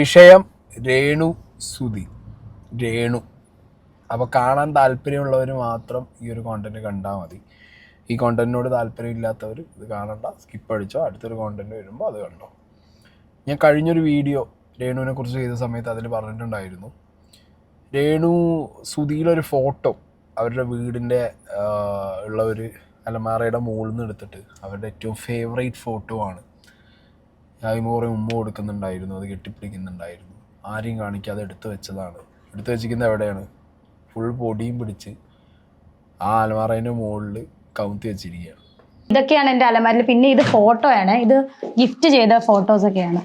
വിഷയം രേണു സുധി. രേണു അപ്പോൾ കാണാൻ താല്പര്യമുള്ളവർ മാത്രം ഈ ഒരു കോണ്ടന്റ് കണ്ടാൽ മതി. ഈ കോണ്ടന്റിനോട് താല്പര്യമില്ലാത്തവർ ഇത് കാണണ്ട, സ്കിപ്പ് അടിച്ചോ. അടുത്തൊരു കോണ്ടന്റ് വരുമ്പോൾ അത് കണ്ടോ. ഞാൻ കഴിഞ്ഞൊരു വീഡിയോ രേണുവിനെ കുറിച്ച് ചെയ്ത സമയത്ത് അതിൽ പറഞ്ഞിട്ടുണ്ടായിരുന്നു, രേണു സുധിയിലൊരു ഫോട്ടോ അവരുടെ വീടിൻ്റെ ഉള്ള ഒരു അലമാറയുടെ മുകളിൽ നിന്ന് എടുത്തിട്ട് അവരുടെ ഏറ്റവും ഫേവറേറ്റ് ഫോട്ടോ ആണ്. അതിന് കുറേ ഉമ്മ കൊടുക്കുന്നുണ്ടായിരുന്നു, അത് കെട്ടിപ്പിടിക്കുന്നുണ്ടായിരുന്നു. ആരെയും കാണിക്കാതെ എടുത്തു വെച്ചതാണ്. എടുത്തു വെച്ചിരിക്കുന്നത് എവിടെയാണ്? ഫുൾ പൊടിയും പിടിച്ച് ആ അലമാറേൻ്റെ മുകളിൽ കൗത്തി വെച്ചിരിക്കുകയാണ്. ഇതൊക്കെയാണ് എൻ്റെ അലമാരിൽ. പിന്നെ ഇത് ഫോട്ടോയാണ്, ഇത് ഗിഫ്റ്റ് ചെയ്ത ഫോട്ടോസൊക്കെയാണ്.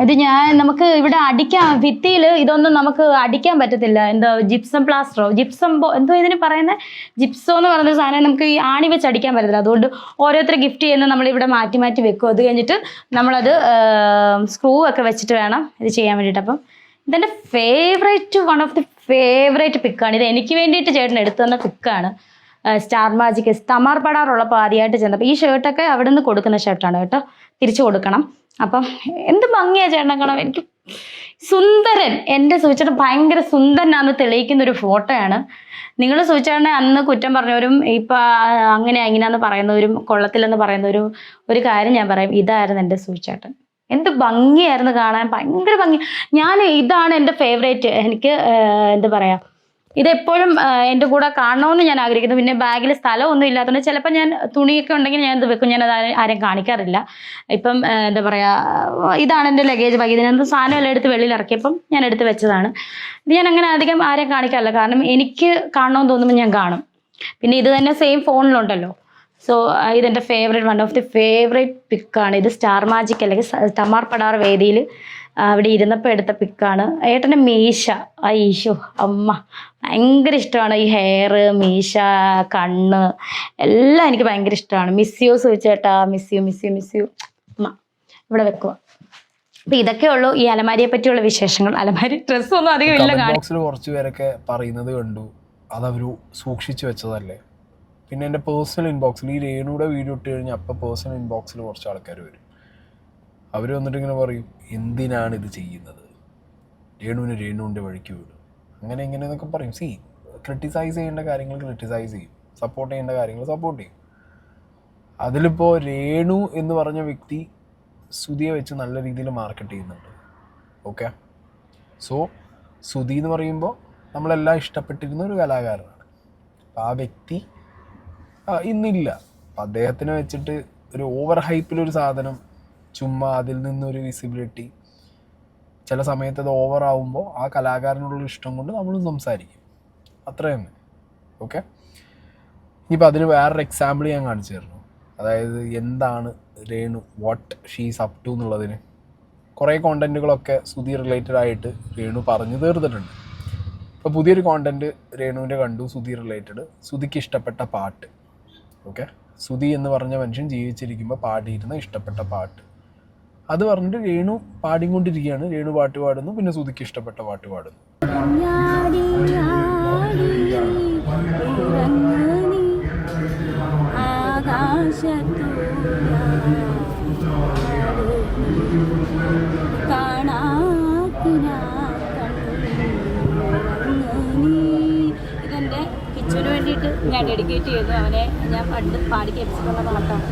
ഇത് നമുക്ക് ഇവിടെ അടിക്കാൻ, ഭിത്തിയിൽ ഇതൊന്നും നമുക്ക് അടിക്കാൻ പറ്റത്തില്ല. എന്താ ജിപ്സം പ്ലാസ്റ്ററോ എന്തോ ഇതിന് പറയുന്നത്, ജിപ്സോ എന്ന് പറയുന്ന സാധനം നമുക്ക് ഈ ആണി വെച്ച് അടിക്കാൻ പറ്റത്തില്ല. അതുകൊണ്ട് ഓരോരുത്തർ ഗിഫ്റ്റ് ചെയ്യുന്ന നമ്മളിവിടെ മാറ്റി മാറ്റി വെക്കും. അത് കഴിഞ്ഞിട്ട് നമ്മളത് സ്ക്രൂ ഒക്കെ വെച്ചിട്ട് വേണം ഇത് ചെയ്യാൻ വേണ്ടിയിട്ട്. അപ്പം ഇതെൻ്റെ വൺ ഓഫ് ദി ഫേവറേറ്റ് പിക്കാണ്. ഇത് എനിക്ക് വേണ്ടിയിട്ട് ചേട്ടൻ എടുത്തു തന്ന പിക്കാണ്. സ്റ്റാർ മാജിക് തമാർ പടാറുള്ളപ്പോൾ ആദ്യമായിട്ട് ചെന്നപ്പോൾ ഈ ഷർട്ടൊക്കെ അവിടെ നിന്ന് കൊടുക്കുന്ന ഷർട്ടാണ് കേട്ടോ, തിരിച്ചു കൊടുക്കണം. അപ്പം എന്ത് ഭംഗിയാണ് ചേട്ടനെ കാണാൻ. എനിക്ക് സുന്ദരൻ, എൻ്റെ സൂചിച്ചേട്ടൻ ഭയങ്കര സുന്ദരനാണെന്ന് തെളിയിക്കുന്ന ഒരു ഫോട്ടോയാണ്. നിങ്ങൾ സൂചിച്ചേട്ടനെ അന്ന് കുറ്റം പറഞ്ഞവരും ഇപ്പം ഇങ്ങനെയാന്ന് പറയുന്നവരും കൊള്ളത്തില്ലെന്ന് പറയുന്നവരും ഒരു കാര്യം ഞാൻ പറയും, ഇതായിരുന്നു എൻ്റെ സൂചിച്ചേട്ടൻ. എന്ത് ഭംഗിയായിരുന്നു കാണാൻ, ഭയങ്കര ഭംഗി. ഇതാണ് എൻ്റെ ഫേവറേറ്റ്. എനിക്ക് എന്താ പറയുക, ഇതെപ്പോഴും എൻ്റെ കൂടെ കാണണമെന്ന് ഞാൻ ആഗ്രഹിക്കുന്നു. പിന്നെ ബാഗിൽ സ്ഥലമൊന്നും ഇല്ലാത്തതുകൊണ്ട് ചിലപ്പോൾ ഞാൻ തുണിയൊക്കെ ഉണ്ടെങ്കിൽ ഞാൻ ഇത് വെക്കും, ഞാനത് ആരും കാണിക്കാറില്ല. ഇപ്പം എന്താ പറയുക, ഇതാണ് എൻ്റെ ലഗേജ് ബാഗ്. ഇതിനകത്ത് സാധനമെല്ലാം എടുത്ത് വെളിയിൽ ഇറക്കിയപ്പം ഞാൻ എടുത്ത് വെച്ചതാണ്. ഇത് ഞാൻ അങ്ങനെ അധികം ആരെയും കാണിക്കാറില്ല, കാരണം എനിക്ക് കാണണമെന്ന് തോന്നുമ്പോൾ ഞാൻ കാണും. പിന്നെ ഇത് തന്നെ സെയിം ഫോണിലുണ്ടല്ലോ. സോ ഇതെൻ്റെ വൺ ഓഫ് ദി ഫേവറേറ്റ് പിക്കാണ്. ഇത് സ്റ്റാർ മാജിക് അല്ലെങ്കിൽ തമാർ പടാർ വേദിയിൽ അവിടെ ഇരുന്നപ്പോൾ എടുത്ത പിക്കാണ്. ഏട്ടൻ്റെ മീശ, ഈശോ അമ്മ ഭയങ്കര ഇഷ്ടമാണ്. ഈ ഹെയർ, മീശ, കണ്ണ് എല്ലാം എനിക്ക് ഭയങ്കര ഇഷ്ടമാണ്. മിസ് യു സൂചിച്ചേട്ടാ, മിസ് യു അമ്മ. ഇവിടെ വെക്കുക. അപ്പം ഇതൊക്കെ ഉള്ളൂ ഈ അലമാരിയെ പറ്റിയുള്ള വിശേഷങ്ങൾ. അലമാരി ഡ്രസ്സൊന്നും അധികം ഇല്ല. കുറച്ച് പേരൊക്കെ പറയുന്നത് കണ്ടു, അതവർ സൂക്ഷിച്ചു വെച്ചതല്ലേ. പിന്നെ എൻ്റെ പേഴ്സണൽ ഇൻബോക്സിൽ ഈ രേണുയുടെ വീഡിയോ ഇട്ട് കഴിഞ്ഞാൽ അപ്പം പേഴ്സണൽ ഇൻബോക്സിൽ കുറച്ച് ആൾക്കാർ വരും. അവർ വന്നിട്ട് ഇങ്ങനെ പറയും, എന്തിനാണ് ഇത് ചെയ്യുന്നത്, രേണുവിൻ്റെ വഴിക്ക് വിടും, അങ്ങനെ എന്നൊക്കെ പറയും. ക്രിട്ടിസൈസ് ചെയ്യേണ്ട കാര്യങ്ങൾ ക്രിട്ടിസൈസ് ചെയ്യും, സപ്പോർട്ട് ചെയ്യേണ്ട കാര്യങ്ങൾ സപ്പോർട്ട് ചെയ്യും. അതിലിപ്പോൾ രേണു എന്ന് പറഞ്ഞ വ്യക്തി സുധിയെ വെച്ച് നല്ല രീതിയിൽ മാർക്കറ്റ് ചെയ്യുന്നുണ്ട്. ഓക്കെ, സോ സുധി എന്ന് പറയുമ്പോൾ നമ്മളെല്ലാം ഇഷ്ടപ്പെട്ടിരുന്ന ഒരു കലാകാരനാണ്. അപ്പോൾ ആ വ്യക്തി ഇന്നില്ല. അപ്പം അദ്ദേഹത്തിനെ വെച്ചിട്ട് ഒരു ഓവർ ഹൈപ്പിലൊരു സാധനം, ചുമ്മാ അതിൽ നിന്നൊരു വിസിബിലിറ്റി, ചില സമയത്ത് അത് ഓവർ ആവുമ്പോൾ ആ കലാകാരനുള്ള ഇഷ്ടം കൊണ്ട് നമ്മളും സംസാരിക്കും, അത്ര തന്നെ. ഓക്കെ, ഇനിയിപ്പോൾ അതിന് വേറൊരു എക്സാമ്പിൾ ഞാൻ കാണിച്ചു തരുന്നു. അതായത് എന്താണ് Renu, what she's up to എന്നുള്ളതിന് കുറേ കോണ്ടൻറ്റുകളൊക്കെ സുധി റിലേറ്റഡ് ആയിട്ട് രേണു പറഞ്ഞു തീർത്തിട്ടുണ്ട്. ഇപ്പോൾ പുതിയൊരു കോണ്ടൻറ്റ് രേണുവിൻ്റെ കണ്ടു, സുധി റിലേറ്റഡ്. സുധിക്ക് ഇഷ്ടപ്പെട്ട പാട്ട്. ഓക്കെ, സുധി എന്ന് പറഞ്ഞ മനുഷ്യൻ ജീവിച്ചിരിക്കുമ്പോൾ പാടിയിരുന്ന ഇഷ്ടപ്പെട്ട പാട്ട്, അത് പറഞ്ഞിട്ട് രേണു പാടിക്കൊണ്ടിരിക്കുകയാണ്. രേണു പാട്ട് പാടുന്നു, പിന്നെ സുധിക്ക് ഇഷ്ടപ്പെട്ട പാട്ട് പാടുന്നു. ഇതെൻ്റെ കിച്ചന് വേണ്ടിയിട്ട് ഞാൻ ഡെഡിക്കേറ്റ് ചെയ്തു. അവനെ ഞാൻ പണ്ട് പാടി കേൾപ്പിച്ചിട്ടുള്ള പാട്ടാണ്.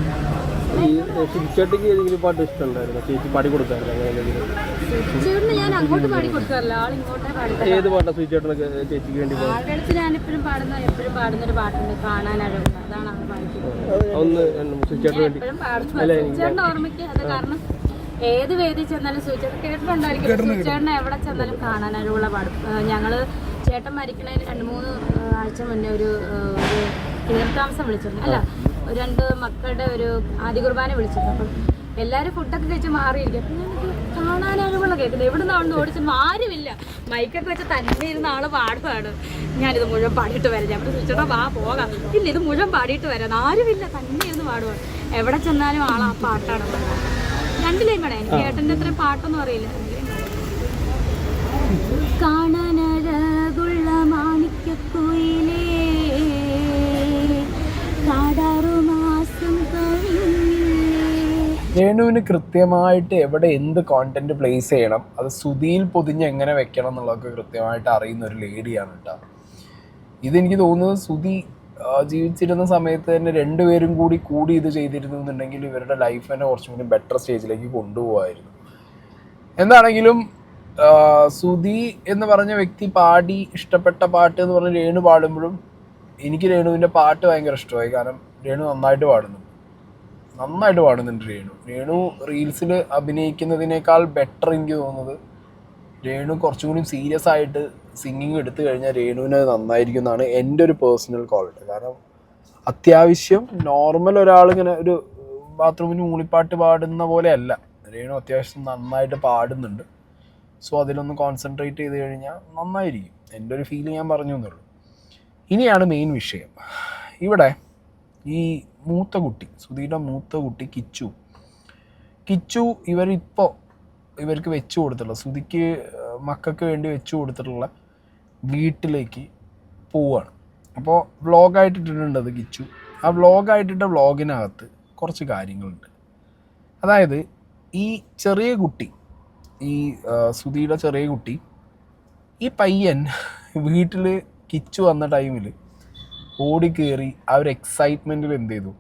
ഏതെങ്കിലും പാട്ട് ഇഷ്ടമുണ്ടായിരുന്നു, ചേച്ചി പാടി കൊടുക്കാറില്ല? ചേട്ടന് ഞാൻ അങ്ങോട്ട് പാടി കൊടുക്കാറില്ല, ആൾ ഇങ്ങോട്ടേ പാടി. ഏത് പാട്ടാ ചേട്ടനൊക്കെ ചേച്ചിക്ക് വേണ്ടി? ആളുടെ അടുത്ത് ഞാൻ എപ്പോഴും പാടുന്നൊരു പാട്ടുണ്ട്, കാണാനറിയില്ല. അതാണ് അവൾ പാടിക്കുന്നത്. ഒന്ന് ചേട്ടന് വേണ്ടി എപ്പോഴും പാടുന്നത് ചേട്ടൻ്റെ ഓർമ്മയ്ക്ക്. അത് കാരണം ഏത് വേദി ചെന്നാലും സൂചിച്ചേട്ടൻ കേട്ടിട്ടുണ്ടായിരിക്കും. സൂചിച്ചേട്ടനെ എവിടെ ചെന്നാലും കാണാനറിവുള്ള പാടും. ഞങ്ങള് ചേട്ടൻ മരിക്കണതിന് 2-3 ആഴ്ച മുന്നേ ഒരു തീർത്ഥാംസം വിളിച്ചിരുന്നു, അല്ല 2 മക്കളുടെ ഒരു ആദ്യ കുർബാന വിളിച്ചിരുന്നു. അപ്പം എല്ലാവരും ഫുഡൊക്കെ കഴിച്ച് മാറിയിരിക്കും. അപ്പം ഞങ്ങൾക്ക് കാണാനറിവുള്ള കേൾക്കുന്നത് എവിടെ നിന്നാണെന്ന് ഓടിച്ചൊന്നും ആരുമില്ല. മൈക്കൊക്കെ വെച്ച് തന്നെ ഇരുന്ന ആള് പാടുകയാണ്. ഞാനിത് മുഴുവൻ പാടിയിട്ട് വരാം. ഞാൻ സൂചിച്ചേട്ടാ വാ പോകാം. ഇല്ല, ഇത് മുഴുവൻ പാടിയിട്ട് വരാം. ആരുമില്ല, തന്നെ ഇരുന്ന് പാടുകയാണ്. എവിടെ ചെന്നാലും ആ പാട്ടാണ് പാടുക. 2 ലൈൻ വേണം. എനിക്ക് ഏട്ടൻ്റെ അത്രയും പാട്ടൊന്നും അറിയില്ല. കാണാനഴകുള്ള മാണിക്കക്കുയിലേ, രേണുവിന് കൃത്യമായിട്ട് എവിടെ എന്ത് കോണ്ടന്റ് പ്ലേസ് ചെയ്യണം, അത് സുതിയിൽ പൊതിഞ്ഞ് എങ്ങനെ വെക്കണം എന്നുള്ളതൊക്കെ കൃത്യമായിട്ട് അറിയുന്ന ഒരു ലേഡിയാണ് കേട്ടോ. ഇതെനിക്ക് തോന്നുന്നത് സുതി ജീവിച്ചിരുന്ന സമയത്ത് തന്നെ രണ്ടുപേരും കൂടി ഇത് ചെയ്തിരുന്നു എന്നുണ്ടെങ്കിൽ ഇവരുടെ ലൈഫ് തന്നെ കുറച്ചും കൂടി ബെറ്റർ സ്റ്റേജിലേക്ക് കൊണ്ടുപോകായിരുന്നു. എന്താണെങ്കിലും സുതി എന്ന് പറഞ്ഞ വ്യക്തി പാടി ഇഷ്ടപ്പെട്ട പാട്ട് എന്ന് പറഞ്ഞ് രേണു പാടുമ്പോഴും എനിക്ക് രേണുവിൻ്റെ പാട്ട് ഭയങ്കര ഇഷ്ടമായി. കാരണം രേണു നന്നായിട്ട് പാടുന്നുണ്ട്. രേണു റീൽസിൽ അഭിനയിക്കുന്നതിനേക്കാൾ ബെറ്റർ എനിക്ക് തോന്നുന്നത് രേണു കുറച്ചും കൂടി സീരിയസ് ആയിട്ട് സിംഗിങ് എടുത്തു കഴിഞ്ഞാൽ രേണുവിന് നന്നായിരിക്കും എന്നാണ് എൻ്റെ ഒരു പേഴ്സണൽ ക്വാളിറ്റി. കാരണം അത്യാവശ്യം നോർമൽ ഒരാളിങ്ങനെ ഒരു ബാത്റൂമിന് മൂളിപ്പാട്ട് പാടുന്ന പോലെ അല്ല, രേണു അത്യാവശ്യം നന്നായിട്ട് പാടുന്നുണ്ട്. സോ അതിലൊന്ന് കോൺസെൻട്രേറ്റ് ചെയ്ത് കഴിഞ്ഞാൽ നന്നായിരിക്കും. എൻ്റെ ഒരു ഫീൽ ഞാൻ പറഞ്ഞു എന്നുള്ളൂ. ഇനിയാണ് മെയിൻ വിഷയം. ഇവിടെ ഈ മൂത്ത കുട്ടി, സുധിയുടെ മൂത്ത കുട്ടി കിച്ചു ഇവർക്ക് വെച്ചു കൊടുത്തിട്ടുള്ള, സുധിക്ക് മക്കൾക്ക് വേണ്ടി വെച്ചു കൊടുത്തിട്ടുള്ള വീട്ടിലേക്ക് പോവുകയാണ്. അപ്പോൾ വ്ളോഗായിട്ടിട്ടുണ്ട് അത് കിച്ചു. ആ വ്ളോഗായിട്ടിട്ട വ്ളോഗിനകത്ത് കുറച്ച് കാര്യങ്ങളുണ്ട്. അതായത് ഈ ചെറിയ കുട്ടി, ഈ സുധിയുടെ ചെറിയ കുട്ടി, ഈ പയ്യൻ വീട്ടിൽ കിച്ചു വന്ന ടൈമിൽ ഓടിക്കേറി ആ ഒരു എക്സൈറ്റ്മെൻറ്റിൽ എന്ത് ചെയ്തു,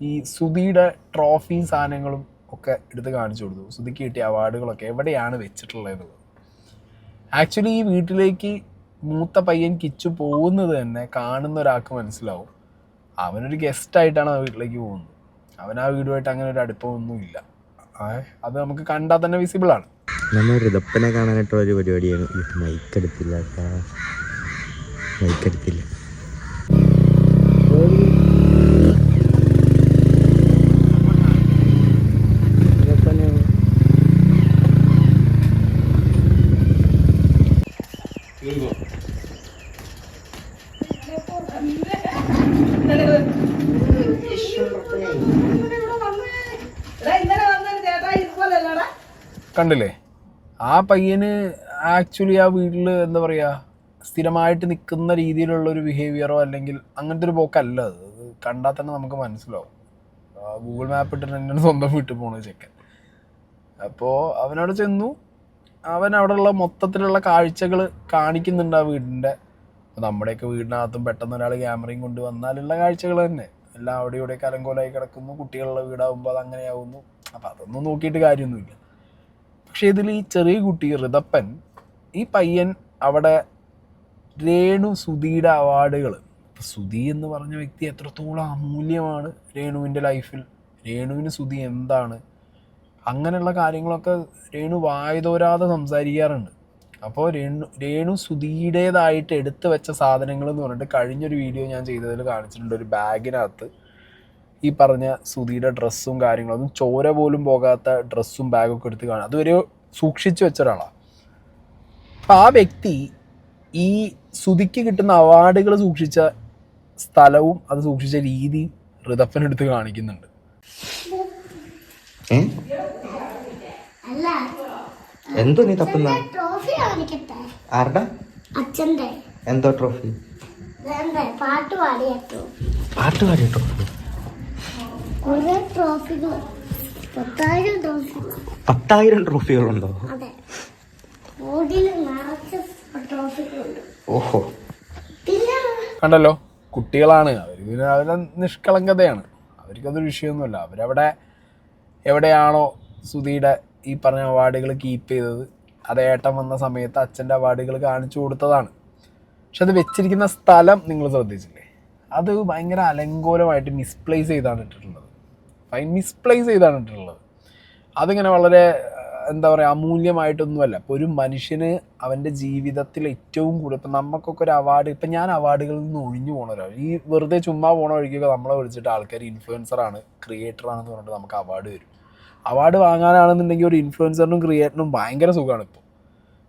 ഈ സുധിയുടെ ട്രോഫി സാധനങ്ങളും ഒക്കെ എടുത്ത് കാണിച്ചു കൊടുത്തു. സുധിക്ക് കിട്ടിയ അവാർഡുകളൊക്കെ എവിടെയാണ് വെച്ചിട്ടുള്ളത്. ആക്ച്വലി ഈ വീട്ടിലേക്ക് മൂത്ത പയ്യൻ കിച്ചു പോകുന്നത് തന്നെ കാണുന്ന ഒരാൾക്ക് മനസ്സിലാവും അവനൊരു ഗസ്റ്റായിട്ടാണ് ആ വീട്ടിലേക്ക് പോകുന്നത്. അവൻ ആ വീടുമായിട്ട് അങ്ങനെ ഒരു അടുപ്പമൊന്നുമില്ല. അത് നമുക്ക് കണ്ടാൽ തന്നെ വിസിബിളാണ്. നമ്മൾ ഋതപ്പനെ കാണാനായിട്ടുള്ള ഒരു പരിപാടിയാണ്. മൈക്കെടുത്തില്ല. കണ്ടില്ലേ, ആ പയ്യന് ആക്ച്വലി ആ വീട്ടിൽ എന്താ പറയുക, സ്ഥിരമായിട്ട് നിൽക്കുന്ന രീതിയിലുള്ളൊരു ബിഹേവിയറോ അല്ലെങ്കിൽ അങ്ങനത്തെ ഒരു പോക്കല്ല അത്. കണ്ടാൽ തന്നെ നമുക്ക് മനസ്സിലാവും. ഗൂഗിൾ മാപ്പ് ഇട്ടിട്ട് തന്നെയാണ് സ്വന്തം വീട്ടിൽ പോകുന്നത് ചെക്കൻ. അപ്പോൾ അവനവിടെ ചെന്നു, അവൻ അവിടെയുള്ള മൊത്തത്തിലുള്ള കാഴ്ചകൾ കാണിക്കുന്നുണ്ട് ആ വീടിൻ്റെ. നമ്മുടെയൊക്കെ വീടിനകത്തും പെട്ടെന്ന് ഒരാൾ ക്യാമറയും കൊണ്ട് വന്നാലുള്ള കാഴ്ചകൾ തന്നെ. എല്ലാം അവിടെ ഇവിടെയൊക്കെ അലങ്കോലമായി കിടക്കുന്നു. കുട്ടികളുടെ വീടാകുമ്പോൾ അത് അങ്ങനെയാവുന്നു. അപ്പോൾ അതൊന്നും നോക്കിയിട്ട് കാര്യമൊന്നുമില്ല. പക്ഷേ ഇതിൽ ഈ ചെറിയ കുട്ടി ഋതപ്പൻ, ഈ പയ്യൻ അവിടെ രേണു സുധിയുടെ അവാർഡുകൾ, സുധി എന്ന് പറഞ്ഞ വ്യക്തി എത്രത്തോളം അമൂല്യമാണ് രേണുവിൻ്റെ ലൈഫിൽ, രേണുവിന് സുധി എന്താണ്, അങ്ങനെയുള്ള കാര്യങ്ങളൊക്കെ രേണു വായതോരാതെ സംസാരിക്കാറുണ്ട്. അപ്പോൾ രേണു സുധിയുടേതായിട്ട് എടുത്തു വെച്ച സാധനങ്ങൾ എന്ന് പറഞ്ഞിട്ട് കഴിഞ്ഞൊരു വീഡിയോ ഞാൻ ചെയ്തതിൽ കാണിച്ചിട്ടുണ്ട്. ഒരു ബാഗിനകത്ത് ഈ പറഞ്ഞ സുധിയുടെ ഡ്രസ്സും കാര്യങ്ങളും, അതും ചോര പോലും പോകാത്ത ഡ്രസ്സും ബാഗൊക്കെ എടുത്ത് കാണാം. അതുവരെ സൂക്ഷിച്ചു വെച്ച ഒരാളാണ്. അപ്പം ആ വ്യക്തി ഈ സുധിക്ക് കിട്ടുന്ന അവാർഡുകൾ സൂക്ഷിച്ച സ്ഥലവും അത് സൂക്ഷിച്ച രീതിയും ഋതപ്പനെടുത്ത് കാണിക്കുന്നുണ്ട്. എന്തോ നീ തപ്പുന്ന? ആരുടെ? അച്ഛന്റെ. എന്തോ ട്രോഫി? പാട്ട് പാടിയ ട്രോഫി. 10,000 ട്രോഫികളുണ്ടോ? അതെ, ട്രോഫികളുണ്ട്. ഓഹോ, കണ്ടല്ലോ, കുട്ടികളാണ് അവർ. അവരുടെ നിഷ്കളങ്കതയാണ്, അവർക്കതൊരു വിഷയമൊന്നുമില്ല. അവരവിടെ എവിടെയാണോ സുധിയുടെ ഈ പറഞ്ഞ അവാർഡുകൾ കീപ്പ് ചെയ്തത്, അത് ഏട്ടൻ വന്ന സമയത്ത് അച്ഛൻ്റെ അവാർഡുകൾ കാണിച്ചു കൊടുത്തതാണ്. പക്ഷെ അത് വെച്ചിരിക്കുന്ന സ്ഥലം നിങ്ങൾ ശ്രദ്ധിച്ചില്ലേ, അത് ഭയങ്കര അലങ്കോലമായിട്ട് മിസ്പ്ലേസ് ചെയ്താണ് ഇട്ടിട്ടുള്ളത്. അതിങ്ങനെ വളരെ എന്താ പറയുക, അമൂല്യമായിട്ടൊന്നുമല്ല. ഇപ്പോൾ ഒരു മനുഷ്യന് അവൻ്റെ ജീവിതത്തിൽ ഏറ്റവും കൂടുതൽ, ഇപ്പം നമുക്കൊക്കെ ഒരു അവാർഡ്, ഇപ്പം ഞാൻ അവാർഡുകളിൽ നിന്ന് ഒഴിഞ്ഞു പോകണവരാണ്. ഈ വെറുതെ ചുമ്മാ പോകണ വഴിക്കൊക്കെ നമ്മളെ വിളിച്ചിട്ട് ആൾക്കാർ ഇൻഫ്ലുവൻസറാണ്, ക്രിയേറ്ററാണെന്ന് പറഞ്ഞിട്ട് നമുക്ക് അവാർഡ് വരും. അവാർഡ് വാങ്ങാനാണെന്നുണ്ടെങ്കിൽ ഒരു ഇൻഫ്ലുവൻസറിനും ക്രിയേറ്ററിനും ഭയങ്കര സുഖമാണ്. ഇപ്പോൾ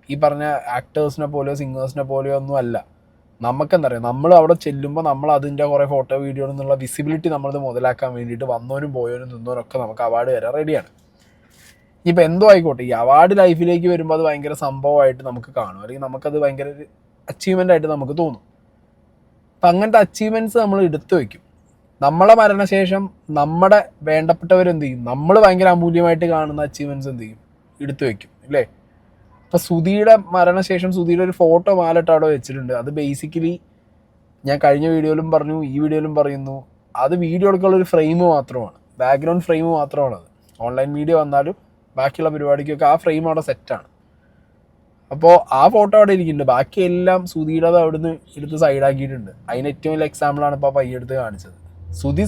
ഈ പറഞ്ഞ ആക്ടേഴ്സിനെ പോലെയോ സിംഗേഴ്സിനെ പോലെയോ ഒന്നും അല്ല. നമുക്കെന്താ പറയുക, നമ്മൾ അവിടെ ചെല്ലുമ്പോൾ നമ്മൾ അതിൻ്റെ കുറേ ഫോട്ടോ വീഡിയോ എന്നുള്ള വിസിബിലിറ്റി നമ്മളത് മുതലാക്കാൻ വേണ്ടിയിട്ട് വന്നവനും പോയവനും നിന്നവനൊക്കെ നമുക്ക് അവാർഡ് തരാൻ റെഡിയാണ്. ഇനിയിപ്പോൾ എന്തോ ആയിക്കോട്ടെ, ഈ അവാർഡ് ലൈഫിലേക്ക് വരുമ്പോൾ അത് ഭയങ്കര സംഭവമായിട്ട് നമുക്ക് കാണും, അല്ലെങ്കിൽ നമുക്കത് ഭയങ്കര ഒരു അച്ചീവ്മെൻ്റ് ആയിട്ട് നമുക്ക് തോന്നും. അപ്പം അങ്ങനത്തെ അച്ചീവ്മെൻറ്റ്സ് നമ്മൾ എടുത്തു വയ്ക്കും. നമ്മളെ മരണശേഷം നമ്മുടെ വേണ്ടപ്പെട്ടവരെന്ത് ചെയ്യും, നമ്മൾ ഭയങ്കര അമൂല്യമായിട്ട് കാണുന്ന അച്ചീവ്മെൻറ്റ്സ് എന്ത് ചെയ്യും, എടുത്തു വെക്കും അല്ലേ. അപ്പോൾ സുധിയുടെ മരണശേഷം സുധിയുടെ ഒരു ഫോട്ടോ മാലിട്ട് അവിടെ വെച്ചിട്ടുണ്ട്. അത് ബേസിക്കലി ഞാൻ കഴിഞ്ഞ വീഡിയോയിലും പറഞ്ഞു, ഈ വീഡിയോയിലും പറയുന്നു, അത് വീഡിയോ എടുക്കാനുള്ള ഒരു ഫ്രെയിം മാത്രമാണ്, ബാക്ക്ഗ്രൗണ്ട് ഫ്രെയിം മാത്രമാണത്. ഓൺലൈൻ വീഡിയോ വന്നാലും ബാക്കിയുള്ള പരിപാടിക്കൊക്കെ ആ ഫ്രെയിം അവിടെ സെറ്റാണ്. അപ്പോൾ ആ ഫോട്ടോ അവിടെ ഇരിക്കുന്നുണ്ട്. ബാക്കിയെല്ലാം സുധിയുടെ അവിടുന്ന് എടുത്ത് സൈഡാക്കിയിട്ടുണ്ട്. അതിന് ഏറ്റവും വലിയ എക്സാമ്പിളാണ് ഇപ്പോൾ പയ്യെടുത്ത് കാണിച്ചത്. സുധി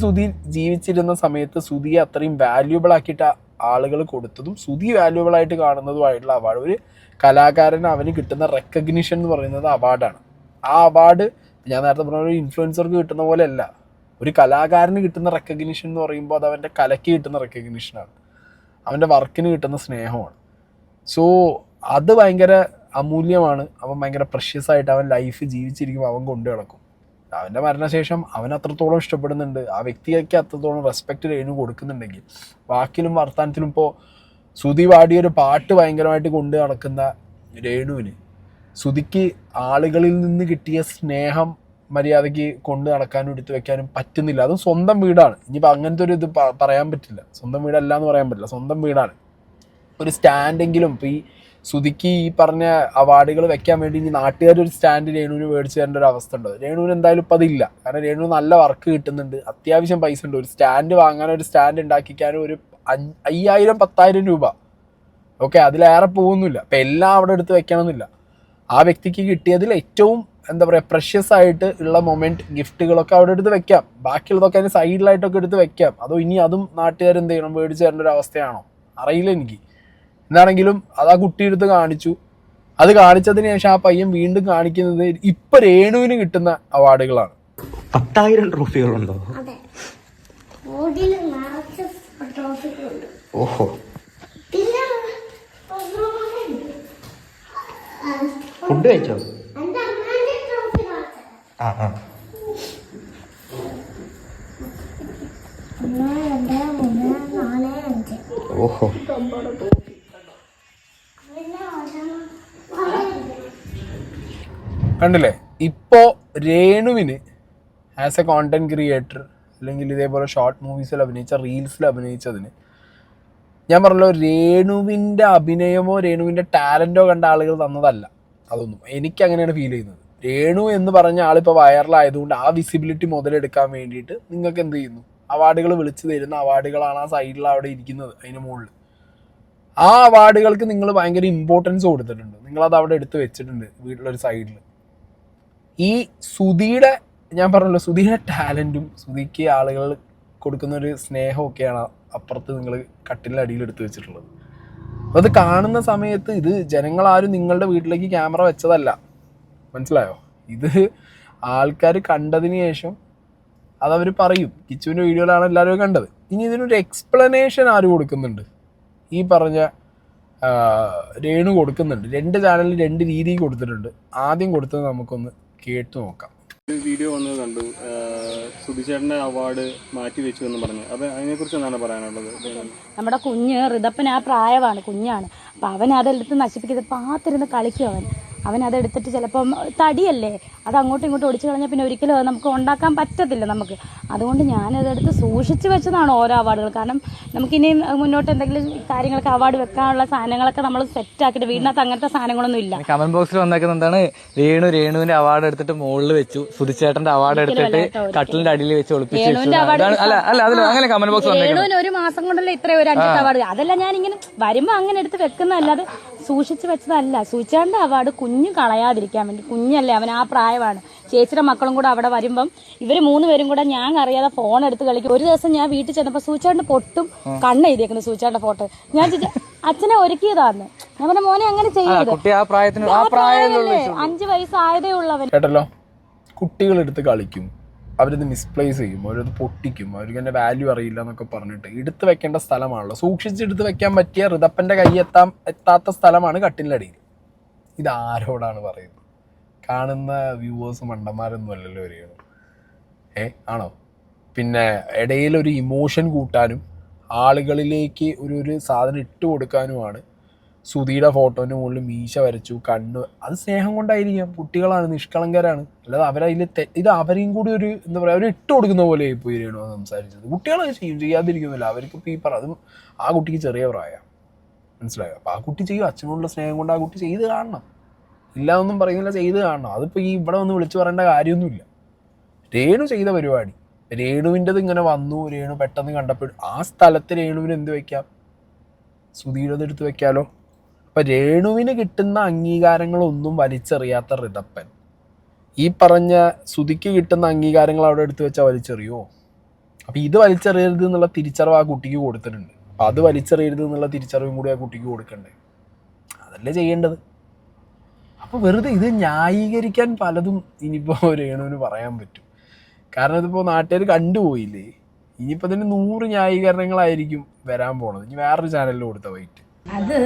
ജീവിച്ചിരുന്ന സമയത്ത് സുധിയെ അത്രയും വാല്യൂബിൾ ആക്കിയിട്ട് ആളുകൾ കൊടുത്തതും സുധി വാല്യൂബിൾ ആയിട്ട് കാണുന്നതുമായിട്ടുള്ള അവാർഡ്, ഒരു കലാകാരന് അവന് കിട്ടുന്ന റെക്കഗ്നിഷൻ എന്ന് പറയുന്നത് അവാർഡാണ്. ആ അവാർഡ് ഞാൻ നേരത്തെ പറഞ്ഞ ഒരു ഇൻഫ്ലുവൻസർക്ക് കിട്ടുന്ന പോലെ അല്ല, ഒരു കലാകാരന് കിട്ടുന്ന റെക്കഗ്നിഷൻ എന്ന് പറയുമ്പോൾ അത് അവൻ്റെ കലയ്ക്ക് കിട്ടുന്ന റെക്കഗ്നിഷനാണ്, അവൻ്റെ വർക്കിന് കിട്ടുന്ന സ്നേഹമാണ്. സോ അത് ഭയങ്കര അമൂല്യമാണ്. അവൻ ഭയങ്കര പ്രഷ്യസ് ആയിട്ട് അവൻ ലൈഫ് ജീവിച്ചിരിക്കുമ്പോൾ അവൻ കൊണ്ടു നടക്കും. അവൻ്റെ മരണശേഷം അവൻ അത്രത്തോളം ഇഷ്ടപ്പെടുന്നുണ്ട്, ആ വ്യക്തിക്ക് അത്രത്തോളം റെസ്പെക്റ്റ് രേണു കൊടുക്കുന്നുണ്ടെങ്കിൽ വാക്കിലും വർത്താനത്തിലും ഇപ്പോൾ സുധി പാടിയൊരു പാട്ട് ഭയങ്കരമായിട്ട് കൊണ്ടു നടക്കുന്ന രേണുവിന് സുധിക്ക് ആളുകളിൽ നിന്ന് കിട്ടിയ സ്നേഹം മര്യാദയ്ക്ക് കൊണ്ട് നടക്കാനും എടുത്തു വെക്കാനും പറ്റുന്നില്ല. അതും സ്വന്തം വീടാണ്. ഇനിയിപ്പോൾ അങ്ങനത്തെ ഒരു ഇത് പറയാൻ പറ്റില്ല, സ്വന്തം വീടല്ല എന്ന് പറയാൻ പറ്റില്ല, സ്വന്തം വീടാണ്. ഒരു സ്റ്റാൻഡെങ്കിലും ഇപ്പോൾ ഈ സുധിക്ക് ഈ പറഞ്ഞ അവാർഡുകൾ വെക്കാൻ വേണ്ടി ഇനി നാട്ടുകാരൊരു സ്റ്റാൻഡ് രേണുവിന് മേടിച്ചു തരേണ്ട ഒരു അവസ്ഥ ഉണ്ട്. രേണുവിന് എന്തായാലും ഇപ്പം അതില്ല. കാരണം രേണു നല്ല വർക്ക് കിട്ടുന്നുണ്ട്, അത്യാവശ്യം പൈസ ഉണ്ട്. ഒരു സ്റ്റാൻഡ് വാങ്ങാനോ ഒരു സ്റ്റാൻഡ് ഉണ്ടാക്കിക്കാനോ ഒരു 5,000-10,000 രൂപ, ഓക്കെ, അതിലേറെ പോകുന്നില്ല. അപ്പം എല്ലാം അവിടെ എടുത്ത് വെക്കണമെന്നില്ല. ആ വ്യക്തിക്ക് കിട്ടിയതിൽ ഏറ്റവും എന്താ പറയുക പ്രഷ്യസ് ആയിട്ട് ഉള്ള മൊമെൻറ്റ് ഗിഫ്റ്റുകളൊക്കെ അവിടെ എടുത്ത് വെക്കാം. ബാക്കിയുള്ളതൊക്കെ അതിന് സൈഡിലായിട്ടൊക്കെ എടുത്ത് വെക്കാം. അതോ ഇനി അതും നാട്ടുകാരെന്ത് ചെയ്യണം, മേടിച്ച് തരേണ്ട ഒരു അവസ്ഥയാണോ അറിയില്ല എനിക്ക്. എന്താണെങ്കിലും അത് ആ കുട്ടി എടുത്ത് കാണിച്ചു. അത് കാണിച്ചതിന് ശേഷം ആ പയ്യൻ വീണ്ടും കാണിക്കുന്നത് ഇപ്പൊ രേണുവിന് കിട്ടുന്ന അവാർഡുകളാണ്. 10,000 ട്രോഫികളുണ്ടോ? അതെ, ബോഡിയിൽ നിറച്ച് ട്രോഫികളുണ്ട്. ഓഹോ. പിന്നെ ഫുഡ് കഴിച്ചോ? എന്റെ അമ്മേന്റെ ട്രോഫി കാണിച്ചത്. ആ ആ. 1, 2, 3, 4, 5. ഓഹോ. കണ്ടില്ലേ, ഇപ്പോൾ രേണുവിന് ആസ് എ കോണ്ടന്റ് ക്രിയേറ്റർ അല്ലെങ്കിൽ ഇതേപോലെ ഷോർട്ട് മൂവീസിൽ അഭിനയിച്ച റീൽസിൽ അഭിനയിച്ചതിന് ഞാൻ പറഞ്ഞല്ലോ, രേണുവിൻ്റെ അഭിനയമോ രേണുവിൻ്റെ ടാലൻറ്റോ കണ്ട ആളുകൾ തന്നതല്ല അതൊന്നും. എനിക്കങ്ങനെയാണ് ഫീൽ ചെയ്യുന്നത്. രേണു എന്ന് പറഞ്ഞ ആളിപ്പോൾ വൈറലായതുകൊണ്ട് ആ വിസിബിലിറ്റി മുതലെടുക്കാൻ വേണ്ടിയിട്ട് നിങ്ങൾക്ക് എന്ത് ചെയ്യുന്നു, അവാർഡുകൾ വിളിച്ചു തരുന്ന അവാർഡുകളാണ് ആ സൈഡിൽ അവിടെ ഇരിക്കുന്നത്. അതിന് മുകളിൽ ആ അവാർഡുകൾക്ക് നിങ്ങൾ ഭയങ്കര ഇമ്പോർട്ടൻസ് കൊടുത്തിട്ടുണ്ട്, നിങ്ങളത് അവിടെ എടുത്ത് വെച്ചിട്ടുണ്ട് വീട്ടിലൊരു സൈഡിൽ. ഈ സുധിയുടെ ഞാൻ പറഞ്ഞല്ലോ, സുധിയുടെ ടാലൻറ്റും സുധിക്ക് ആളുകൾ കൊടുക്കുന്നൊരു സ്നേഹമൊക്കെയാണ് അപ്പുറത്ത് നിങ്ങൾ കട്ടിലിൻ്റെ അടിയിൽ എടുത്ത് വെച്ചിട്ടുള്ളത്. അപ്പോൾ അത് കാണുന്ന സമയത്ത് ഇത് ജനങ്ങളാരും നിങ്ങളുടെ വീട്ടിലേക്ക് ക്യാമറ വെച്ചതല്ല, മനസ്സിലായോ? ഇത് ആൾക്കാർ കണ്ടതിന് ശേഷം അതവർ പറയും. കിച്ചുവിൻ്റെ വീഡിയോയിലാണ് എല്ലാവരും കണ്ടത്. ഇനി ഇതിനൊരു എക്സ്പ്ലനേഷൻ ആര് കൊടുക്കുന്നുണ്ട്? ഈ പറഞ്ഞ രേണു കൊടുക്കുന്നുണ്ട്. 2 ചാനലിൽ 2 രീതിയിൽ കൊടുത്തിട്ടുണ്ട്. ആദ്യം കൊടുത്തത് നമുക്കൊന്ന് കേട്ടു നോക്കാം. ഒരു വീഡിയോ വന്നത് കണ്ടു, സുധിച്ചേട്ടൻ്റെ അവാർഡ് മാറ്റി വെച്ചു എന്ന് പറഞ്ഞു. അപ്പം അതിനെക്കുറിച്ച് എന്താണ് പറയാനുള്ളത്? നമ്മുടെ കുഞ്ഞ് ഋതപ്പന് ആ പ്രായമാണ്, കുഞ്ഞാണ്. അപ്പം അവൻ അതെടുത്ത് നശിപ്പിക്കുന്നത് പാത്തിരുന്ന് കളിക്കും. അവൻ അതെടുത്തിട്ട് ചിലപ്പം തടിയല്ലേ, അത് അങ്ങോട്ടും ഇങ്ങോട്ടും ഒടിച്ചു കളഞ്ഞാൽ പിന്നെ ഒരിക്കലും അത് നമുക്ക് ഉണ്ടാക്കാൻ പറ്റത്തില്ല നമുക്ക്. അതുകൊണ്ട് ഞാനതെടുത്ത് സൂക്ഷിച്ച് വെച്ചതാണ് ഓരോ അവാർഡുകൾ. കാരണം നമുക്കിനി മുന്നോട്ട് എന്തെങ്കിലും കാര്യങ്ങളൊക്കെ അവാർഡ് വെക്കാനുള്ള സാധനങ്ങളൊക്കെ നമ്മൾ സെറ്റാക്കിയിട്ട് വീടിനകത്ത് അങ്ങനത്തെ സാധനങ്ങളൊന്നും ഇല്ല. കമന്റ് ബോക്സിൽ വന്നേക്കുന്നത് എന്താണ്, രേണുവിന്റെ അവാർഡ് എടുത്തിട്ട് മുകളിൽ വെച്ചു, സുധിച്ചേട്ടന്റെ അവാർഡ് എടുത്തിട്ട് കട്ടിലിന്റെ അടിയിൽ വെച്ച് ഒളിപ്പിച്ചു. അങ്ങനെ കമന്റ് ബോക്സ് രേണുവിന് 1 മാസം കൊണ്ടല്ലേ ഇത്രയും ഒരു 5 അവാർഡ്. അതല്ല ഞാൻ ഇങ്ങനെ വരുമ്പോ അങ്ങനെ എടുത്ത് വെക്കുന്നതല്ലാതെ സൂക്ഷിച്ച് വെച്ചതല്ല. സൂചിച്ചേട്ടന്റെ അവാർഡ് കുഞ്ഞ് കളയാതിരിക്കാൻ വേണ്ടി, കുഞ്ഞല്ലേ അവൻ, ആ പ്രായമാണ്. ചേച്ചിയുടെ മക്കളും കൂടെ അവിടെ വരുമ്പം ഇവർ 3 പേരും കൂടെ ഞാൻ അറിയാതെ ഫോൺ എടുത്ത് കളിക്കും. ഒരു ദിവസം ഞാൻ വീട്ടിൽ ചെന്നപ്പോൾ സൂചിച്ചേട്ടന് പൊട്ടും കണ്ണ് എഴുതിയേക്കുന്നു സൂചിച്ചേട്ടന്റെ ഫോട്ടോ. ഞാൻ അച്ഛനെ ഒരുക്കിയതാന്ന്. ഞാൻ പറഞ്ഞ മോനെ അങ്ങനെ ചെയ്യരുത്, 5 വയസ്സായതേ ഉള്ളവൻ. കേട്ടല്ലോ, കുട്ടികളെടുത്ത് കളിക്കും, അവരിത് മിസ്പ്ലേസ് ചെയ്യും, അവരത് പൊട്ടിക്കും, അവർക്ക് എൻ്റെ വാല്യൂ അറിയില്ല എന്നൊക്കെ പറഞ്ഞിട്ട് എടുത്ത് വെക്കേണ്ട സ്ഥലമാണല്ലോ. സൂക്ഷിച്ചെടുത്ത് വെക്കാൻ പറ്റിയ ഋതപ്പൻ്റെ കൈ എത്താത്ത സ്ഥലമാണ് കട്ടിലടിയിൽ. ഇതാരോടാണ് പറയുന്നത്? കാണുന്ന വ്യൂവേഴ്സ് മണ്ടന്മാരൊന്നും അല്ലല്ലോ വരികയാണ്. ആണോ? പിന്നെ ഇടയിലൊരു ഇമോഷൻ കൂട്ടാനും ആളുകളിലേക്ക് ഒരു സാധനം ഇട്ട് കൊടുക്കാനുമാണ് സുധിയുടെ ഫോട്ടോൻ്റെ മുകളിൽ മീശ വരച്ചു, കണ്ണ്. അത് സ്നേഹം കൊണ്ടായിരിക്കാം. കുട്ടികളാണ്, നിഷ്കളങ്കരാണ്. അല്ലാതെ അവരതിൽ ഇത് അവരെയും കൂടി ഒരു എന്താ പറയുക, അവർ ഇട്ട് കൊടുക്കുന്ന പോലെ പോയി രേണു സംസാരിച്ചത്. കുട്ടികളത് ചെയ്യാതിരിക്കുന്നില്ല. അവർക്കിപ്പോൾ ഈ അതും ആ കുട്ടിക്ക് ചെറിയ പ്രായമാണ്, മനസ്സിലായോ? അപ്പോൾ ആ കുട്ടി ചെയ്യും. അച്ഛനോടുള്ള സ്നേഹം കൊണ്ട് ആ കുട്ടി ചെയ്ത് കാണണം. ഇല്ല ഒന്നും പറയുന്നില്ല, ചെയ്ത് കാണണം. അതിപ്പോൾ ഈ ഇവിടെ ഒന്ന് വിളിച്ചു പറയേണ്ട കാര്യമൊന്നുമില്ല. രേണു ചെയ്ത പരിപാടി, രേണുവിൻ്റെത് ഇങ്ങനെ വന്നു, രേണു പെട്ടെന്ന് കണ്ടപ്പോൾ ആ സ്ഥലത്ത് രേണുവിന് എന്ത് വെക്കാം? സുധിയുടേത് എടുത്ത് വെക്കാലോ. അപ്പം രേണുവിന് കിട്ടുന്ന അംഗീകാരങ്ങളൊന്നും വലിച്ചെറിയാത്ത ഋതപ്പൻ ഈ പറഞ്ഞ സുധിക്ക് കിട്ടുന്ന അംഗീകാരങ്ങൾ അവിടെ എടുത്ത് വെച്ചാൽ വലിച്ചെറിയോ? അപ്പം ഇത് വലിച്ചെറിയരുത് എന്നുള്ള തിരിച്ചറിവ് ആ കുട്ടിക്ക് കൊടുത്തിട്ടുണ്ട്. അപ്പം അത് വലിച്ചെറിയരുത് എന്നുള്ള തിരിച്ചറിവും കൂടി ആ കുട്ടിക്ക് കൊടുക്കണ്ടേ? അതല്ലേ ചെയ്യേണ്ടത്. അപ്പോൾ വെറുതെ ഇത് ന്യായീകരിക്കാൻ പലതും ഇനിയിപ്പോൾ രേണുവിന് പറയാൻ പറ്റും. കാരണം ഇതിപ്പോൾ നാട്ടുകാർ കണ്ടുപോയില്ലേ. ഇനിയിപ്പോൾ ഇതിന് 100 ന്യായീകരണങ്ങളായിരിക്കും വരാൻ പോണത്. ഇനി വേറൊരു ചാനലിൽ കൊടുത്ത വൈറ്റ് അത്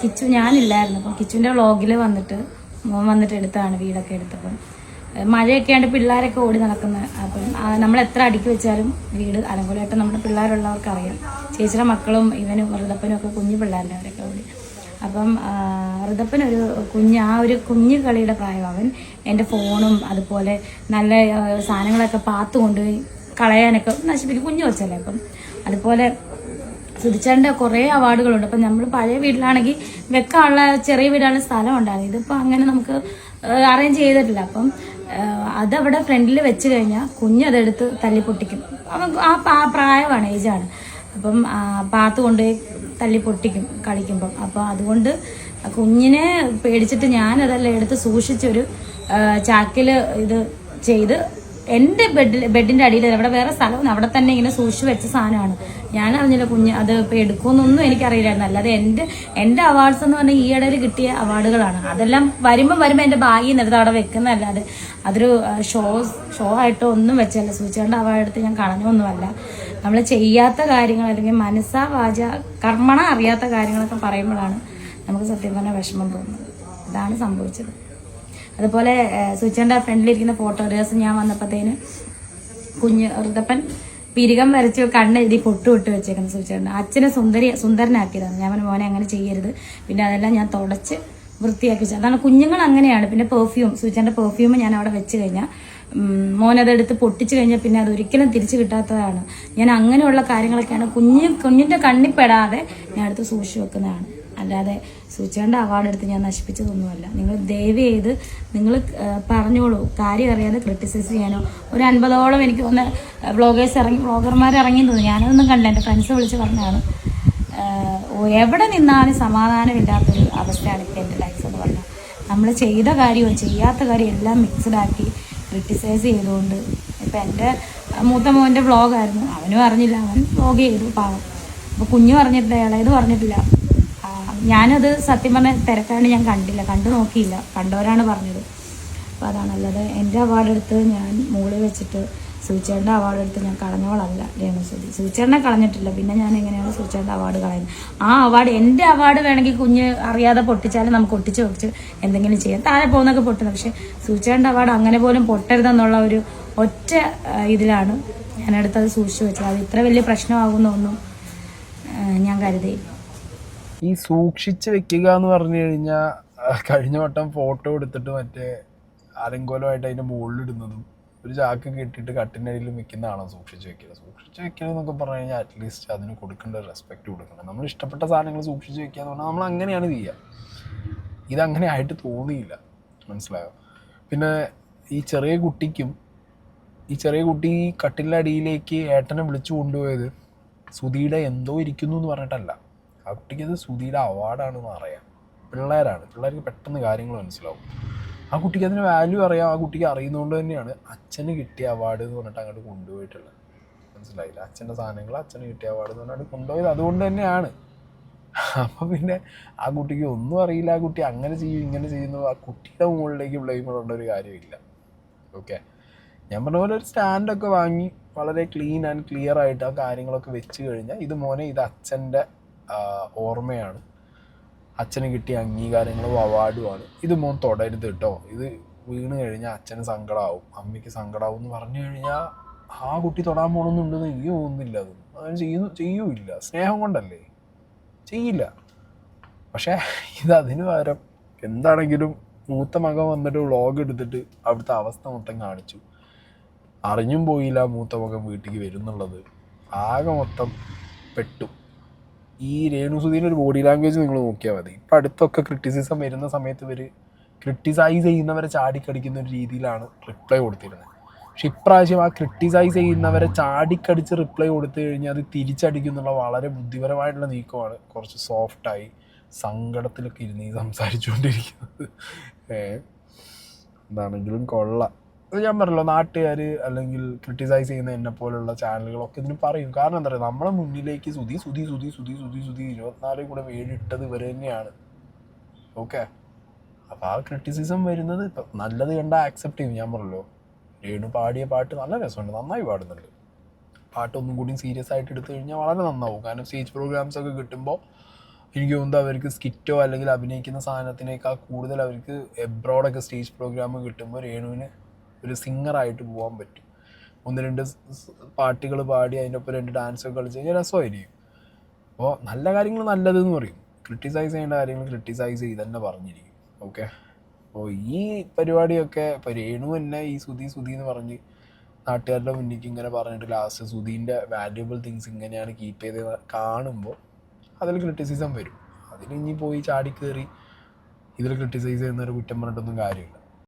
കിച്ചു ഞാനില്ലായിരുന്നു. അപ്പം കിച്ചുവിൻ്റെ വ്ളോഗിൽ വന്നിട്ട് എടുത്തതാണ് വീടൊക്കെ എടുത്തപ്പം. മഴയൊക്കെ ആണ്ട് പിള്ളേരൊക്കെ ഓടി നടക്കുന്നത്. അപ്പം നമ്മൾ എത്ര അടുക്കി വെച്ചാലും വീട് അലങ്കോലമായിട്ട് നമ്മുടെ പിള്ളേരുള്ളവർക്ക് അറിയാം. ചേച്ചിയുടെ മക്കളും ഇവനും ഋതപ്പനും ഒക്കെ കുഞ്ഞു പിള്ളേരുടെ അവരൊക്കെ ഓടി. അപ്പം ഋതപ്പനൊരു ആ ഒരു കുഞ്ഞു കളിയുടെ പ്രായം. അവൻ എൻ്റെ ഫോണും അതുപോലെ നല്ല സാധനങ്ങളൊക്കെ പാത്ത് കൊണ്ടുപോയി കളയാനൊക്കെ നശിപ്പിക്കും. കുഞ്ഞു വെച്ചല്ലേ. അപ്പം അതുപോലെ സുധിച്ചേട്ടൻ്റെ കുറേ അവാർഡുകളുണ്ട്. അപ്പം നമ്മൾ പഴയ വീട്ടിലാണെങ്കിൽ വെക്കാനുള്ള ചെറിയ വീടാനുള്ള സ്ഥലം ഉണ്ടായിരുന്നു. ഇതിപ്പോൾ അങ്ങനെ നമുക്ക് അറേഞ്ച് ചെയ്തിട്ടില്ല. അപ്പം അതവിടെ ഫ്രണ്ടിൽ വെച്ച് കഴിഞ്ഞാൽ കുഞ്ഞതെടുത്ത് തല്ലിപ്പൊട്ടിക്കും. അവൻ ആ പ്രായമാണ്, ഏജാണ്. അപ്പം പാത്ത് കൊണ്ടുപോയി തല്ലി പൊട്ടിക്കും കളിക്കുമ്പം. അപ്പോൾ അതുകൊണ്ട് കുഞ്ഞിനെ പേടിച്ചിട്ട് ഞാനതെല്ലാം എടുത്ത് സൂക്ഷിച്ചൊരു ചാക്കിൽ ഇത് ചെയ്ത് എൻ്റെ ബെഡിൻ്റെ അടിയിൽ, അവിടെ വേറെ സ്ഥലം, അവിടെ തന്നെ ഇങ്ങനെ സൂക്ഷിച്ച് വെച്ച സാധനമാണ്. ഞാൻ അറിഞ്ഞില്ല കുഞ്ഞ് അത് ഇപ്പോൾ എടുക്കുമെന്നൊന്നും എനിക്കറിയില്ലായിരുന്നു. അല്ലാതെ എൻ്റെ അവാർഡ്സ് എന്ന് പറഞ്ഞാൽ ഈ ഇടയിൽ കിട്ടിയ അവാർഡുകളാണ്. അതെല്ലാം വരുമ്പോൾ എൻ്റെ ഭാഗ്യം എടുത്ത് അവിടെ വെക്കുന്നതല്ലാതെ അതൊരു ഷോ ആയിട്ടോ ഒന്നും വെച്ചല്ല. സൂചിച്ചേണ്ട അവാർഡ് എടുത്ത് ഞാൻ കളഞ്ഞൊന്നുമല്ല. നമ്മൾ ചെയ്യാത്ത കാര്യങ്ങൾ അല്ലെങ്കിൽ മനസ്സാ വാച കർമ്മണ അറിയാത്ത കാര്യങ്ങളൊക്കെ പറയുമ്പോഴാണ് നമുക്ക് സത്യം പറഞ്ഞാൽ വിഷമം തോന്നുന്നത്. ഇതാണ് സംഭവിച്ചത്. അതുപോലെ സുചേണ്ട ഫ്രണ്ടിലിരിക്കുന്ന ഫോട്ടോഗ്രാഫ്സ് ഞാൻ വന്നപ്പോഴത്തേന് കുഞ്ഞ് ഋതപ്പൻ പിരികം വരച്ച് കണ്ണെഴുതി പൊട്ടു ഇട്ട് വെച്ചേക്കുന്നത് സുചേണ്ട. അച്ഛനെ സുന്ദരനാക്കിയതാണ്. ഞാൻ മോനെ അങ്ങനെ ചെയ്യരുത്. പിന്നെ അതെല്ലാം ഞാൻ തുടച്ച് വൃത്തിയാക്കി വെച്ചു. അതാണ് കുഞ്ഞുങ്ങൾ അങ്ങനെയാണ്. പിന്നെ പെർഫ്യൂം, സുചേണ്ട പെർഫ്യൂം ഞാൻ അവിടെ വെച്ച് കഴിഞ്ഞാൽ മോനതെടുത്ത് പൊട്ടിച്ചു കഴിഞ്ഞാൽ പിന്നെ അതൊരിക്കലും തിരിച്ചു കിട്ടാത്തതാണ്. ഞാൻ അങ്ങനെയുള്ള കാര്യങ്ങളൊക്കെയാണ് കുഞ്ഞിൻ്റെ കണ്ണിപ്പെടാതെ ഞാൻ എടുത്ത് സൂക്ഷിച്ചു വെക്കുന്നതാണ്. അല്ലാതെ സൂചേണ്ട അവാർഡ് എടുത്ത് ഞാൻ നശിപ്പിച്ചതൊന്നുമല്ല. നിങ്ങൾ ദയവ് ചെയ്ത് നിങ്ങൾ പറഞ്ഞോളൂ. കാര്യം അറിയാതെ ക്രിട്ടിസൈസ് ചെയ്യാനോ. ഒരു 50ഓളം എനിക്ക് ഒന്ന് വ്ളോഗർമാർ ഇറങ്ങി തോന്നി. ഞാനതൊന്നും കണ്ടില്ല. എൻ്റെ ഫ്രണ്ട്സ് വിളിച്ച് പറഞ്ഞാണ്. എവിടെ നിന്നാലും സമാധാനമില്ലാത്തൊരു അവസ്ഥയാണ് ഇപ്പോൾ എൻ്റെ ലൈഫ് എന്ന് പറഞ്ഞാൽ. നമ്മൾ ചെയ്ത കാര്യവും ചെയ്യാത്ത കാര്യം എല്ലാം മിക്സഡാക്കി ക്രിട്ടിസൈസ് ചെയ്തുകൊണ്ട്. ഇപ്പം എൻ്റെ മൂത്ത മോൻ്റെ വ്ളോഗായിരുന്നു. അവനും അറിഞ്ഞില്ല, അവൻ വ്ളോഗ് ചെയ്തു പാവം. അപ്പോൾ കുഞ്ഞു പറഞ്ഞിട്ടില്ല, ഇളയത് പറഞ്ഞിട്ടില്ല. ഞാനത് സത്യം പറഞ്ഞാൽ തിരക്കാണ്ട് ഞാൻ കണ്ടില്ല, കണ്ടു നോക്കിയില്ല. കണ്ടവരാണ് പറഞ്ഞത്. അപ്പോൾ അതാണ്. അല്ലാതെ എൻ്റെ അവാർഡ് എടുത്ത് ഞാൻ മുകളിൽ വെച്ചിട്ട് സൂചേട്ടൻ്റെ അവാർഡ് എടുത്ത് ഞാൻ കളഞ്ഞവളല്ല രേണു സുധി. സൂചേട്ടനെ കളഞ്ഞിട്ടില്ല. പിന്നെ ഞാൻ എങ്ങനെയാണ് സൂചേട്ടൻ്റെ അവാർഡ് കളയുന്നത്? ആ അവാർഡ് എൻ്റെ അവാർഡ് വേണമെങ്കിൽ കുഞ്ഞ് അറിയാതെ പൊട്ടിച്ചാലും നമുക്ക് ഒട്ടിച്ച് എന്തെങ്കിലും ചെയ്യാം. താഴെ പോകുന്നൊക്കെ പൊട്ടുന്നത്. പക്ഷേ സൂചേട്ടൻ്റെ അവാർഡ് അങ്ങനെ പോലും പൊട്ടരുതെന്നുള്ള ഒരു ഒറ്റ ഇതിലാണ് ഞാനെടുത്തത് സൂക്ഷിച്ചു വെച്ചത്. അത് ഇത്ര വലിയ പ്രശ്നമാകുന്ന ഒന്നും ഞാൻ കരുതിയില്ല. ഈ സൂക്ഷിച്ച് വെക്കുക എന്ന് പറഞ്ഞു കഴിഞ്ഞാൽ കഴിഞ്ഞ വട്ടം ഫോട്ടോ എടുത്തിട്ട് മറ്റേ അലങ്കോലമായിട്ട് അതിൻ്റെ മുകളിലിടുന്നതും ഒരു ചാക്ക് കെട്ടിയിട്ട് കട്ടിനടിയിൽ വെക്കുന്നതാണോ സൂക്ഷിച്ച് വെക്കുക? സൂക്ഷിച്ച് വെക്കുക എന്നൊക്കെ പറഞ്ഞു കഴിഞ്ഞാൽ അറ്റ്ലീസ്റ്റ് അതിന് കൊടുക്കേണ്ട റെസ്പെക്റ്റ് കൊടുക്കണം. നമ്മൾ ഇഷ്ടപ്പെട്ട സാധനങ്ങൾ സൂക്ഷിച്ച് വെക്കുക എന്ന് പറഞ്ഞാൽ നമ്മൾ അങ്ങനെയാണ് ചെയ്യുക. ഇതങ്ങനെ ആയിട്ട് തോന്നിയില്ല, മനസ്സിലായോ? പിന്നെ ഈ ചെറിയ കുട്ടി കട്ടിലിൻ്റെ അടിയിലേക്ക് ഏട്ടനെ വിളിച്ചു കൊണ്ടുപോയത് സുധിയുടെ എന്തോ ഇരിക്കുന്നു എന്ന് പറഞ്ഞിട്ടല്ല. ആ കുട്ടിക്ക് അത് സുധിയുടെ അവാർഡാണെന്ന് അറിയാം. പിള്ളേർക്ക് പെട്ടെന്ന് കാര്യങ്ങൾ മനസ്സിലാവും. ആ കുട്ടിക്ക് അതിന് വാല്യൂ അറിയാം. ആ കുട്ടിക്ക് അറിയുന്നതുകൊണ്ട് തന്നെയാണ് അച്ഛന് കിട്ടിയ അവാർഡ് എന്ന് പറഞ്ഞിട്ട് അങ്ങോട്ട് കൊണ്ടുപോയിട്ടുള്ളത്. മനസ്സിലായില്ല? അച്ഛൻ്റെ സാധനങ്ങൾ അച്ഛന് കിട്ടിയ അവാർഡ് എന്ന് പറഞ്ഞിട്ട് കൊണ്ടുപോയത് അതുകൊണ്ട് തന്നെയാണ്. അപ്പോൾ പിന്നെ ആ കുട്ടിക്ക് ഒന്നും അറിയില്ല. ആ കുട്ടി അങ്ങനെ ചെയ്യും ഇങ്ങനെ ചെയ്യുന്നു. ആ കുട്ടിയുടെ മുകളിലേക്ക് ബ്ലെയിം ഇടേണ്ട ഒരു കാര്യമില്ല. ഓക്കെ, ഞാൻ പറഞ്ഞ പോലെ ഒരു സ്റ്റാൻഡൊക്കെ വാങ്ങി വളരെ ക്ലീൻ ആൻഡ് ക്ലിയർ ആയിട്ട് ആ കാര്യങ്ങളൊക്കെ വെച്ച് കഴിഞ്ഞാൽ ഇത് മോനെ ഇത് അച്ഛൻ്റെ ഓർമ്മയാണ്, അച്ഛന് കിട്ടിയ അംഗീകാരങ്ങളും അവാർഡുമാണ്, ഇത് മോൻ തൊടരുത് കേട്ടോ, ഇത് വീണ് കഴിഞ്ഞാൽ അച്ഛന് സങ്കടമാവും, അമ്മയ്ക്ക് സങ്കടമാവും എന്ന് പറഞ്ഞു കഴിഞ്ഞാൽ ആ കുട്ടി തൊടാൻ പോകണമെന്നുണ്ടെന്ന് എനിക്ക് തോന്നുന്നില്ല. അത് അങ്ങനെ ചെയ്യൂല്ല. സ്നേഹം കൊണ്ടല്ലേ, ചെയ്യില്ല. പക്ഷേ ഇത് അതിന് പകരം എന്താണെങ്കിലും മൂത്ത മകൻ വന്നിട്ട് വ്ളോഗ് എടുത്തിട്ട് അവിടുത്തെ അവസ്ഥ മൊത്തം കാണിച്ചു. അറിഞ്ഞും പോയില്ല മൂത്ത മകൻ വീട്ടിലേക്ക് വരുന്നുള്ളത്. ആകെ മൊത്തം പെട്ടു. ഈ രേണുസുധീൻ്റെ ഒരു ബോഡി ലാംഗ്വേജ് നിങ്ങൾ നോക്കിയാൽ മതി. ഇപ്പം അടുത്തൊക്കെ ക്രിറ്റിസിസം വരുന്ന സമയത്ത് ഇവർ ക്രിട്ടിസൈസ് ചെയ്യുന്നവരെ ചാടിക്കടിക്കുന്ന ഒരു രീതിയിലാണ് റിപ്ലൈ കൊടുത്തിരുന്നത്. പക്ഷെ ഇപ്രാവശ്യം ആ ക്രിട്ടിസൈസ് ചെയ്യുന്നവരെ ചാടിക്കടിച്ച് റിപ്ലൈ കൊടുത്തു കഴിഞ്ഞാൽ അത് തിരിച്ചടിക്കുന്നുള്ള വളരെ ബുദ്ധിപരമായിട്ടുള്ള നീക്കമാണ്. കുറച്ച് സോഫ്റ്റായി സങ്കടത്തിലൊക്കെ ഇരുന്ന് ഈ സംസാരിച്ചുകൊണ്ടിരിക്കുന്നത്. എന്താണെങ്കിലും കൊള്ളാം. ഞാൻ പറഞ്ഞല്ലോ, നാട്ടുകാർ അല്ലെങ്കിൽ ക്രിട്ടിസൈസ് ചെയ്യുന്ന എന്നെ പോലുള്ള ചാനലുകളൊക്കെ ഇതിന് പറയും. കാരണം എന്താ പറയുക, നമ്മളെ മുന്നിലേക്ക് സുധി 24 കൂടെ വേടിയിട്ടത് ഇവർ തന്നെയാണ്. ഓക്കെ, അപ്പോൾ ആ ക്രിറ്റിസിസം വരുന്നത് ഇപ്പം നല്ലത് കണ്ടാൽ ആക്സെപ്റ്റ് ചെയ്യും. ഞാൻ പറഞ്ഞല്ലോ, രേണു പാടിയ പാട്ട് നല്ല രസമുണ്ട്, നന്നായി പാടുന്നുണ്ട്. പാട്ടൊന്നും കൂടി സീരിയസ് ആയിട്ട് എടുത്തു കഴിഞ്ഞാൽ വളരെ നന്നാവും. കാരണം സ്റ്റേജ് പ്രോഗ്രാംസ് ഒക്കെ കിട്ടുമ്പോൾ എനിക്ക് തോന്നുന്നത് അവർക്ക് സ്കിറ്റോ അല്ലെങ്കിൽ അഭിനയിക്കുന്ന സാധനത്തിനേക്കാൾ കൂടുതൽ അവർക്ക് എബ്രോഡൊക്കെ സ്റ്റേജ് പ്രോഗ്രാം കിട്ടുമ്പോൾ രേണുവിന് ഒരു സിംഗറായിട്ട് പോകാൻ പറ്റും. 1-2 പാട്ടുകൾ പാടി അതിൻ്റെ ഒപ്പം 2 ഡാൻസൊക്കെ കളിച്ച് കഴിഞ്ഞാൽ രസമായിരിക്കും. അപ്പോൾ നല്ല കാര്യങ്ങൾ നല്ലതെന്ന് പറയും, ക്രിട്ടിസൈസ് ചെയ്യേണ്ട കാര്യങ്ങൾ ക്രിട്ടിസൈസ് ചെയ്ത് തന്നെ പറഞ്ഞിരിക്കും. ഓക്കെ, അപ്പോൾ ഈ പരിപാടിയൊക്കെ ഇപ്പോൾ രേണു തന്നെ ഈ സുധി എന്ന് പറഞ്ഞ് നാട്ടുകാരുടെ മുന്നിലേക്ക് ഇങ്ങനെ പറഞ്ഞിട്ട് ലാസ്റ്റ് സുധീൻ്റെ വാല്യുബിൾ തിങ്സ് ഇങ്ങനെയാണ് കീപ്പ് ചെയ്ത് കാണുമ്പോൾ അതിൽ ക്രിറ്റിസിസം വരും. അതിന് ഇനി പോയി ചാടിക്കേറി ഇതിൽ ക്രിട്ടിസൈസ് ചെയ്യുന്നവരെ കുറ്റം പറഞ്ഞിട്ടൊന്നും കാര്യമില്ല.